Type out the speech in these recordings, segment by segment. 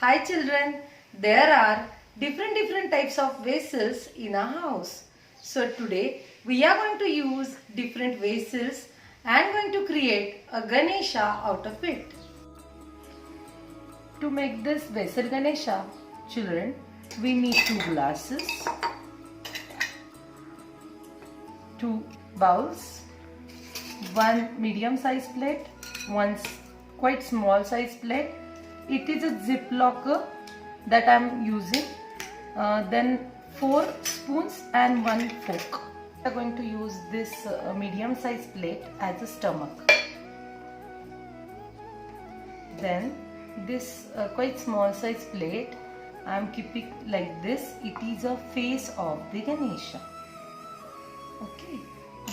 Hi children, there are different types of vessels in a house. So today we are going to use different vessels and going to create a Ganesha out of it. To make this vessel Ganesha, children, we need 2 glasses, 2 bowls, 1 medium size plate, 1 quite small size plate. It is a ziplocker that I am using. Then 4 spoons and 1 fork. We are going to use this medium size plate as a stomach. Then this quite small size plate I am keeping like this. It is a face of the Ganesha. Okay.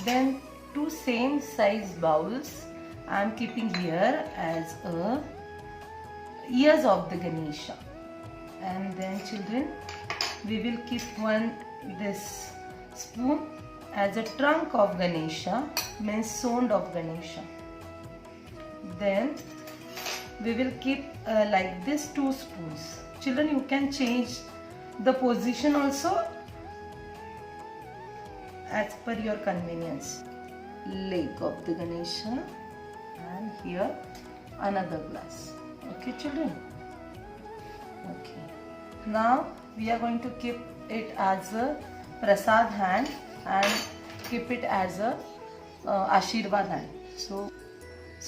Then 2 same size bowls I am keeping here as a ears of the Ganesha. And then children, we will keep this spoon as a trunk of Ganesha, means sound of Ganesha. Then we will keep like this 2 spoons. Children, you can change the position also as per your convenience. Leg of the Ganesha, and here another glass. Okay children. Okay. Now we are going to keep it as a prasad hand and keep it as a Ashirvad hand. So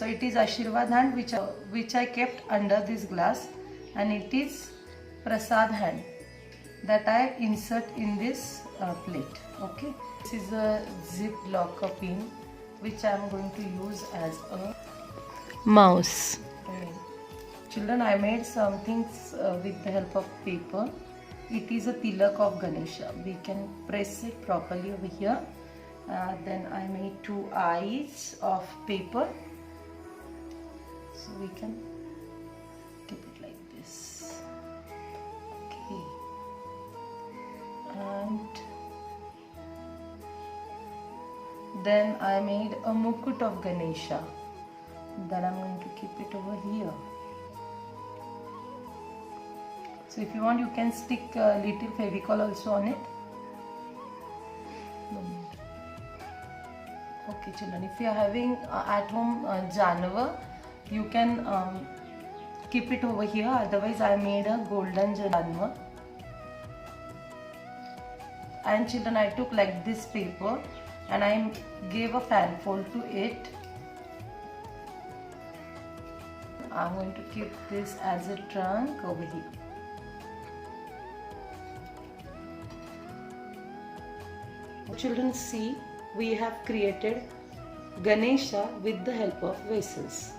it is Ashirvad hand which I kept under this glass, and it is prasad hand that I insert in this plate. Okay. This is a zip locker pin which I am going to use as a mouse. Children, I made some things with the help of paper. It is a tilak of Ganesha. We can press it properly over here. Then I made 2 eyes of paper. So we can keep it like this. Okay. And then I made a mukut of Ganesha. Then I'm going to keep it over here. So if you want, you can stick a little Fevicol also on it. Okay children, if you are having at home Janavar, you can keep it over here. Otherwise I made a golden Janavar. And children, I took like this paper and I gave a fan fold to it. I'm going to keep this as a trunk over here. Children, see, we have created Ganesha with the help of vessels.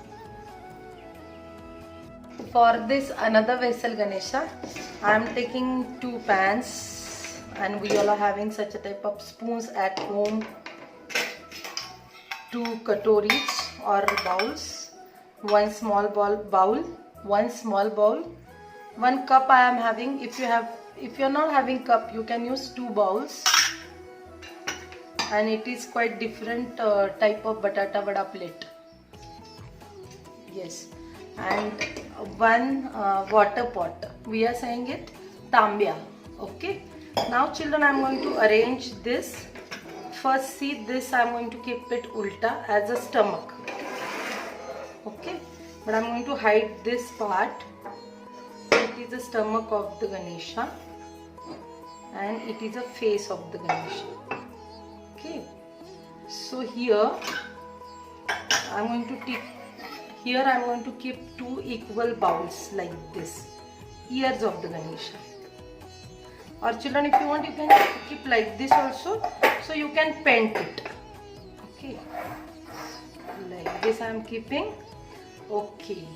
For this another vessel Ganesha, I am taking 2 pans, and we all are having such a type of spoons at home, 2 katoris or bowls, 1 small bowl, 1 small bowl, 1 cup I am having. If you are not having cup, you can use 2 bowls. And it is quite different type of batata vada plate. Yes. And 1 water pot. We are saying it tambya. Okay. Now children, I am going to arrange this. First, see this, I am going to keep it ulta as a stomach. Okay. But I am going to hide this part. It is the stomach of the Ganesha, and it is a face of the Ganesha. Okay, so here I am going to keep 2 equal bowls like this, ears of the Ganesha. Or children, if you want, you can keep like this also, so you can paint it. Okay, like this I am keeping. Okay,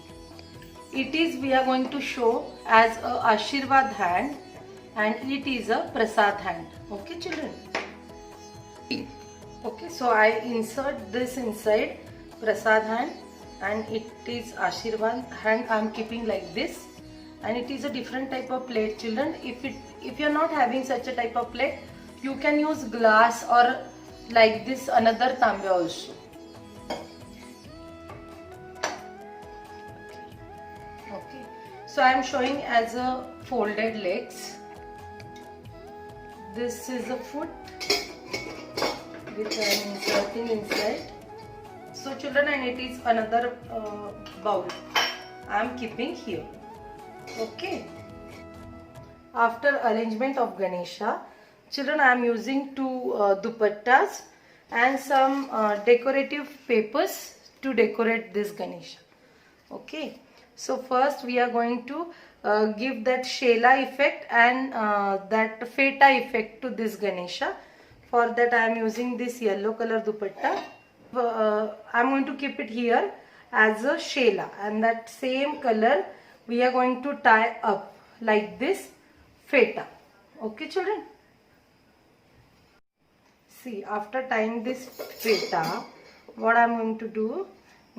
it is, we are going to show as a Ashirvad hand, and it is a Prasad hand. Okay children. Okay, so I insert this inside Prasad hand, and it is Ashirvad hand I am keeping like this, and it is a different type of plate. Children, if you are not having such a type of plate, you can use glass or like this another tambya also. Okay, So I am showing as a folded legs. This is a foot which I am inserting inside. So children, and it is another bowl I am keeping here. Okay. After arrangement of Ganesha, children, I am using two dupattas and some decorative papers to decorate this Ganesha. Okay. So first we are going to give that Shela effect and that Feta effect to this Ganesha. For that I am using this yellow color dupatta. I am going to keep it here as a Shela, and that same color we are going to tie up like this Feta. Okay children. See, after tying this Feta, what I am going to do,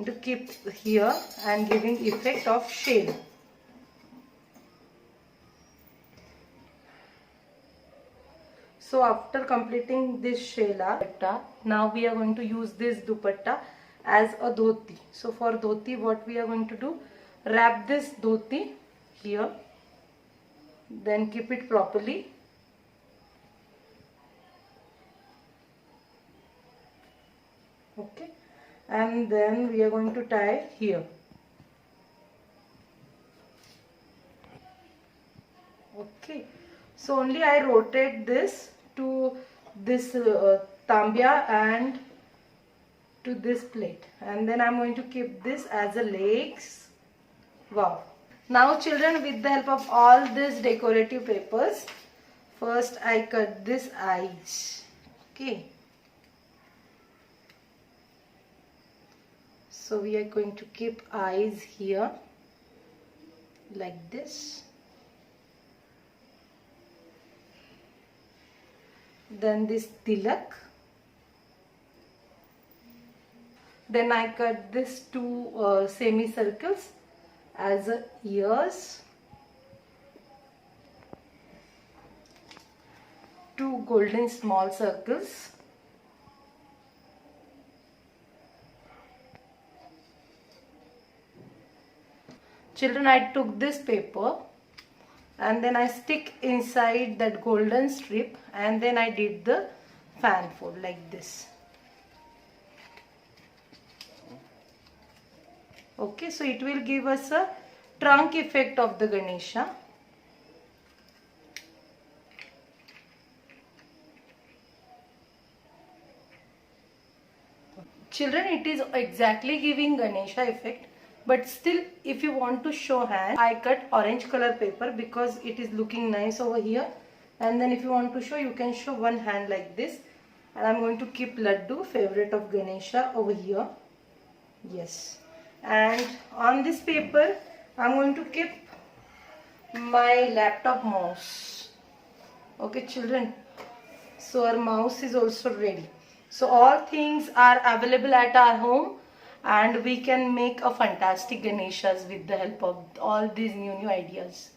to keep here and giving effect of Shela. So after completing this Shela, now we are going to use this dupatta as a dhoti. So for dhoti, what we are going to do, wrap this dhoti here, then keep it properly. Okay, and then we are going to tie here. Okay, so only I rotate this to this tambia and to this plate, and then I am going to keep this as a legs. Wow. Now children, with the help of all these decorative papers, first I cut this eyes. Okay. So we are going to keep eyes here like this. Then this tilak. Then I cut this two semicircles as ears. Two golden small circles. Children, I took this paper and then I stick inside that golden strip, and then I did the fan fold like this. Okay, so it will give us a trunk effect of the Ganesha. Children, it is exactly giving Ganesha effect. But still, if you want to show hand, I cut orange color paper because it is looking nice over here. And then if you want to show, you can show one hand like this. And I'm going to keep Laddu, favorite of Ganesha, over here. Yes. And on this paper, I'm going to keep my laptop mouse. Okay children. So our mouse is also ready. So all things are available at our home. And we can make a fantastic Ganeshas with the help of all these new ideas.